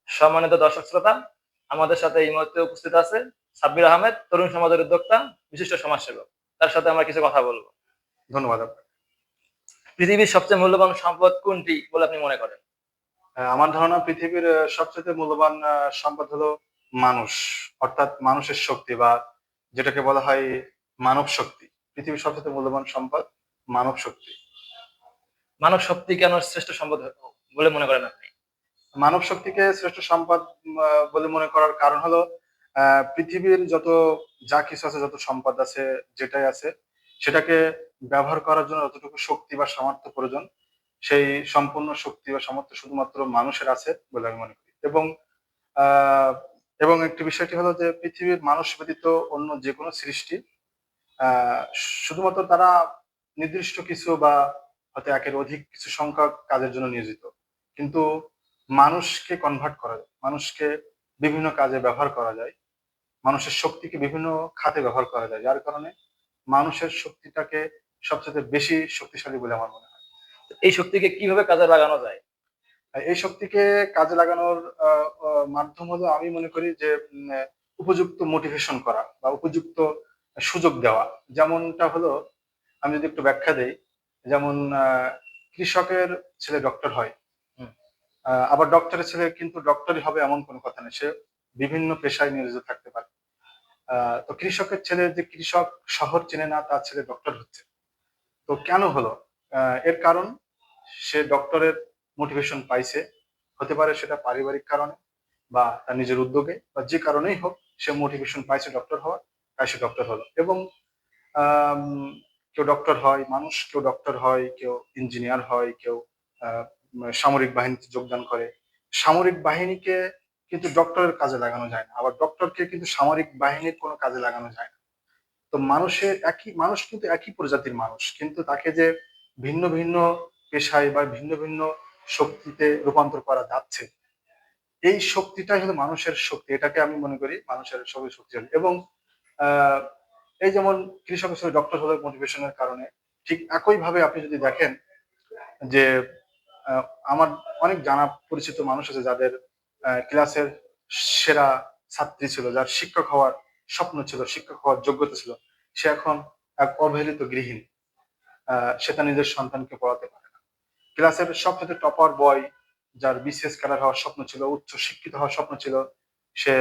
সম্মানিত দর্শক শ্রোতা, আমাদের সাথে এই মুহূর্তে উপস্থিত আছে সাব্বির আহমেদ, তরুণ সমাজের উদ্যোক্তা, বিশিষ্ট সমাজসেবক। তার সাথে আমরা কিছু কথা বলবো। ধন্যবাদ আপনাকে। পৃথিবীর সবচেয়ে মূল্যবান সম্পদ কোনটি বলে আপনি মনে করেন? আমার ধারণা পৃথিবীর সবচেয়ে মূল্যবান সম্পদ হলো মানুষ, অর্থাৎ মানুষের শক্তি বা যেটাকে বলা হয় মানব শক্তি। পৃথিবীর সবচেয়ে মূল্যবান সম্পদ মানব শক্তি। মানব শক্তি কেন শ্রেষ্ঠ সম্পদ বলে মনে করেন আপনি? মানব শক্তিকে শ্রেষ্ঠ সম্পদ বলে মনে করার কারণ হলো পৃথিবীর যত যা কিছু আছে, যত সম্পদ আছে, যেটাই আছে, সেটাকে ব্যবহার করার জন্য যতটুকু শক্তি বা সামর্থ্য প্রয়োজন, সেই সম্পূর্ণ শক্তি বা সামর্থ্য শুধুমাত্র মানুষের আছে বলে আমি মনে করি। আহ, এবং একটি বিষয়টি হলো যে পৃথিবীর মানুষ ব্যতীত অন্য যে কোনো সৃষ্টি আহ, শুধুমাত্র তারা নির্দিষ্ট কিছু বা হয়তো একের অধিক কিছু সংখ্যক কাজের জন্য নিয়োজিত, কিন্তু মানুষকে কনভার্ট করা যায়, মানুষকে বিভিন্ন কাজে ব্যবহার করা যায়, মানুষের শক্তিকে বিভিন্ন খাতে ব্যবহার করা যায়, যার কারণে মানুষের শক্তিটাকে সবচেয়ে বেশি শক্তিশালী বলে আমার মনে হয়। এই শক্তিকে কিভাবে কাজে লাগানো যায়? এই শক্তিকে কাজে লাগানোর মাধ্যম হলো আমি মনে করি যে উপযুক্ত মোটিভেশন করা বা উপযুক্ত সুযোগ দেওয়া। যেমনটা হলো, আমি যদি একটু ব্যাখ্যা দেই, যেমন কৃষকের ছেলে ডক্টর হয়, হুম। আবার ডক্টরের ছেলে কিন্তু ডক্টরই হবে এমন কোনো কথা নেই, সে বিভিন্ন পেশায় নিয়োজিত থাকতে পারে। তো কৃষকের ছেলে যে কৃষক শহর চেনে না, তার ছেলে ডক্টর হচ্ছে। তো কেন হলো? এর কারণ সে ডক্টরের মোটিভেশন পাইছে। হতে পারে সেটা পারিবারিক কারণে বা তার নিজের উদ্যোগে বা যে কারণেই হোক, সে মোটিভেশন পাইছে ডক্টর হওয়ার, তাই সে ডক্টর হলো। এবং আম, কেউ ডক্টর হয়, মানুষ কেউ ডক্টর হয়, কেউ ইঞ্জিনিয়ার হয়, কেউ আহ, সামরিক বাহিনীতে যোগদান করে। সামরিক বাহিনীকে কিন্তু ডক্টরের কাজে লাগানো যায় না, আবার ডক্টরকে কিন্তু সামরিক বাহিনীর কোনো কাজে লাগানো যায় না। তো মানুষ কিন্তু একই প্রজাতির মানুষ, কিন্তু তাকে যে ভিন্ন ভিন্ন পেশায় বা ভিন্ন ভিন্ন শক্তিতে রূপান্তর করা যাচ্ছে, এই শক্তিটাই হলো মানুষের শক্তি। এটাকে আমি মনে করি মানুষের সবই শক্তিশালী। এবং আহ এই যেমন কৃষক হিসেবে ডক্টর হলো মোটিভেশনের কারণে, ঠিক একই ভাবে আপনি যদি দেখেন যে আহ, আমার অনেক জানা পরিচিত মানুষ আছে যাদের ক্লাসের সেরা ছাত্রী ছিল, যার শিক্ষক হওয়ার স্বপ্ন ছিল, শিক্ষক হওয়ার যোগ্যতা ছিল, সে এখন এক অবহেলিত গৃহিণী। সে তার নিজের সন্তানকে পড়াতে পারে না। ক্লাসের সবচেয়ে টপার বয়, যার বিসিএস ক্যাডার হওয়ার স্বপ্ন ছিল, উচ্চ শিক্ষিত হওয়ার স্বপ্ন ছিল, সে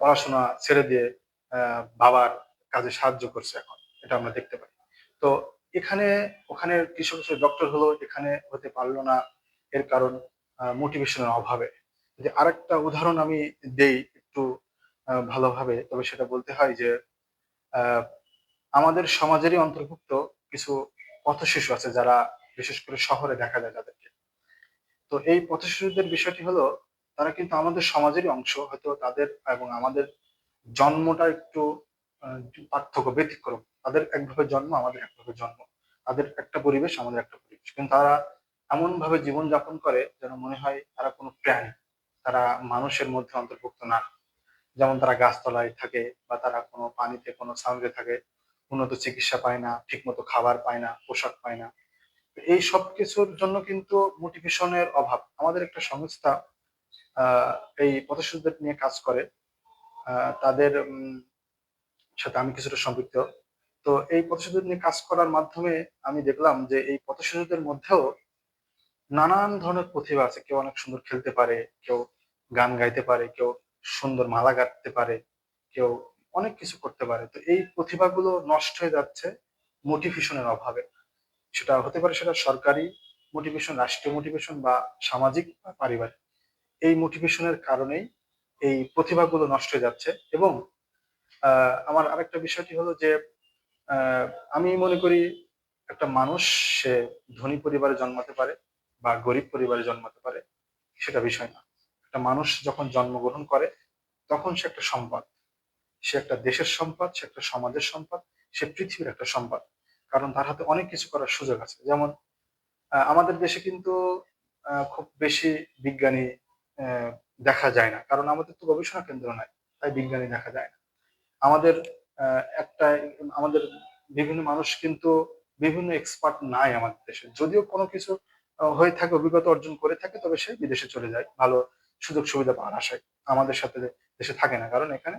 পড়াশোনা ছেড়ে দিয়ে বাবার কাজে সাহায্য করছে এখন, এটা আমরা দেখতে পাই। তো এখানে ওখানে কৃষক হিসেবে ডক্টর হলো, এখানে হতে পারলো না, এর কারণ মোটিভেশনের অভাবে। যদি আরেকটা উদাহরণ আমি দেই একটু ভালোভাবে, তবে সেটা বলতে হয় যে আহ, আমাদের সমাজেরই অন্তর্ভুক্ত কিছু পথশিশু আছে যারা বিশেষ করে শহরে দেখা যায় যাদেরকে। তো এই পথশিশুদের বিষয়টি হলো, তারা কিন্তু আমাদের সমাজেরই অংশ, হয়তো তাদের এবং আমাদের জন্মটা একটু পার্থক্য, ব্যতিক্রম। তাদের একভাবে জন্ম, আমাদের একভাবে জন্ম, তাদের একটা পরিবেশ, আমাদের একটা পরিবেশ, কিন্তু তারা এমন ভাবে জীবন যাপন করে যেন মনে হয় তারা কোনো প্রাণী, তারা মানুষের মধ্যে অন্তর্ভুক্ত না। যেমন তারা গাছতলায় থাকে বা তারা কোনো পানিতে কোনো সামুদ্রে থাকে, উন্নত চিকিৎসা পায় না, ঠিক মতো খাবার পায় না, পোশাক পায় না। এই সব কিছুর জন্য কিন্তু মোটিভেশনের অভাব। আমাদের একটা সংস্থা আহ এই পথশিশুদের নিয়ে কাজ করে, তাদের সাথে আমি কিছুটা সম্পৃক্ত। তো এই পথশিশুদের নিয়ে কাজ করার মাধ্যমে আমি দেখলাম যে এই পথশিশুদের মধ্যেও নানান ধরনের প্রতিভা আছে। কেউ অনেক সুন্দর খেলতে পারে, কেউ গান গাইতে পারে, কেউ সুন্দর মালা গাঁথতে পারে, কেউ অনেক কিছু করতে পারে। তো এই প্রতিভাগুলো নষ্ট হয়ে যাচ্ছে মোটিভেশনের অভাবে। সেটা হতে পারে সেটা সরকারি মোটিভেশন, রাষ্ট্রীয় মোটিভেশন বা সামাজিক বা পারিবারিক। এই মোটিভেশনের কারণেই এই প্রতিভাগুলো নষ্ট হয়ে যাচ্ছে। এবং আমার আরেকটা বিষয়টি হলো যে আহ, আমি মনে করি একটা মানুষ, সে ধনী পরিবারে জন্মাতে পারে বা গরিব পরিবারে জন্মাতে পারে, সেটা বিষয় না। একটা মানুষ যখন জন্মগ্রহণ করে, তখন সে একটা সম্পদ, সে একটা দেশের সম্পদ, সে একটা সমাজের সম্পদ, সে পৃথিবীর একটা সম্পদ। কারণ তার হাতে অনেক কিছু করার সুযোগ আছে। যেমন আমাদের দেশে কিন্তু খুব বেশি বিজ্ঞানী আহ, দেখা যায় না, কারণ আমাদের তো গবেষণা কেন্দ্র নাই, তাই বিজ্ঞানী দেখা যায় না। আমাদের একটা আমাদের বিভিন্ন মানুষ কিন্তু বিভিন্ন এক্সপার্ট নাই আমাদের দেশে। যদিও কোনো কিছু হয়ে থাকে, অভিজ্ঞতা অর্জন করে থাকে, তবে সে বিদেশে চলে যায় ভালো সুযোগ সুবিধা পাওয়ার আশায়। আমাদের সাথে দেশে থাকে না, কারণ এখানে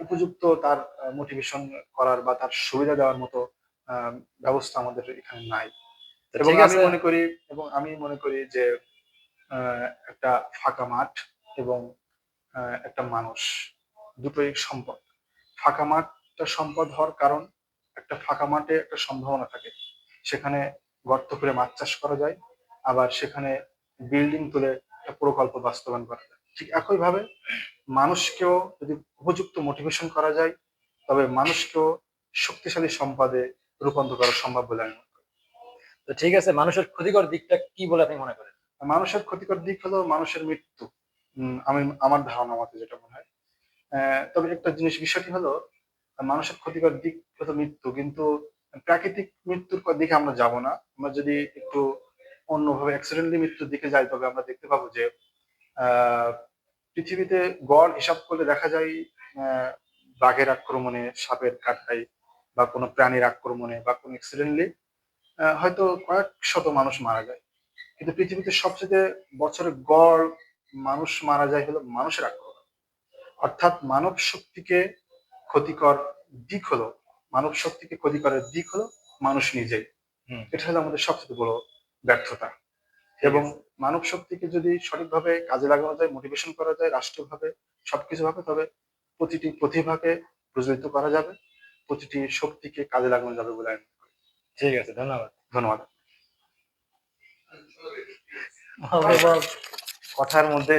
উপযুক্ত তার মোটিভেশন করার বা তার সুবিধা দেওয়ার মতো আহ, ব্যবস্থা আমাদের এখানে নাই। তো এবং ঠিক আমি আছে। মনে করি যে একটা ফাঁকা মাঠ এবং একটা মানুষ দুটোই সম্পদ। ফাঁকা মাঠটা সম্পদ হওয়ার কারণ, একটা ফাঁকা মাঠে একটা সম্ভাবনা থাকে, সেখানে গর্ত করে মাছ চাষ করা যায়, আবার সেখানে বিল্ডিং তুলে একটা প্রকল্প বাস্তবায়ন করা যায়। ঠিক একইভাবে মানুষকেও যদি উপযুক্ত মোটিভেশন করা যায়, তবে মানুষকেও শক্তিশালী সম্পদে রূপান্তর করা সম্ভব বলে আমি মনে করি। তো ঠিক আছে, মানুষের ক্ষতিকর দিকটা কি বলে আপনি মনে করেন? মানুষের ক্ষতিকর দিক হলো মানুষের মৃত্যু। আমি আমার ধারণা মতে যেটা মনে হয়, তবে একটা বিষয়টি হলো, মানুষের ক্ষতিকর দিক হলো মৃত্যু, কিন্তু প্রাকৃতিক মৃত্যুর দিকে আমরা যাব না। আমরা যদি একটু অন্যভাবে অ্যাক্সিডেন্টালি মৃত্যুর দিকে যাই, তবে আমরা দেখতে পাবো যে আহ, পৃথিবীতে গড় হিসাব করলে দেখা যায় আহ, বাঘের আক্রমণে, সাপের কাটায়, বা কোনো প্রাণীর আক্রমণে, বা কোনো অ্যাক্সিডেন্টলি হয়তো কয়েক শত মানুষ মারা যায়। কিন্তু পৃথিবীতে সবচেয়ে বছরে গড় মানুষ মারা যায় হলো মানুষের আক্রমণ। অর্থাৎ ক্ষতিকর ক্ষতিকরের মানব শক্তিকে ক্ষতিকরের দিক হলো মানুষ নিজেই। হুম। এটা হলো আমাদের সবচেয়ে বড় ব্যর্থতা। ঠিক এবং আছে। মানব শক্তিকে যদি সঠিকভাবে কাজে লাগানো যায়, মোটিভেশন করা যায় রাষ্ট্রীয়ভাবে, সবকিছু ভাবে, তবে প্রতিটি প্রতিভাকে প্রজ্বলিত করা যাবে, প্রতিটি শক্তিকে কাজে লাগানো যাবে বলে আমি মনে করি। ঠিক আছে, ধন্যবাদ। ধন্যবাদ। কথার মধ্যে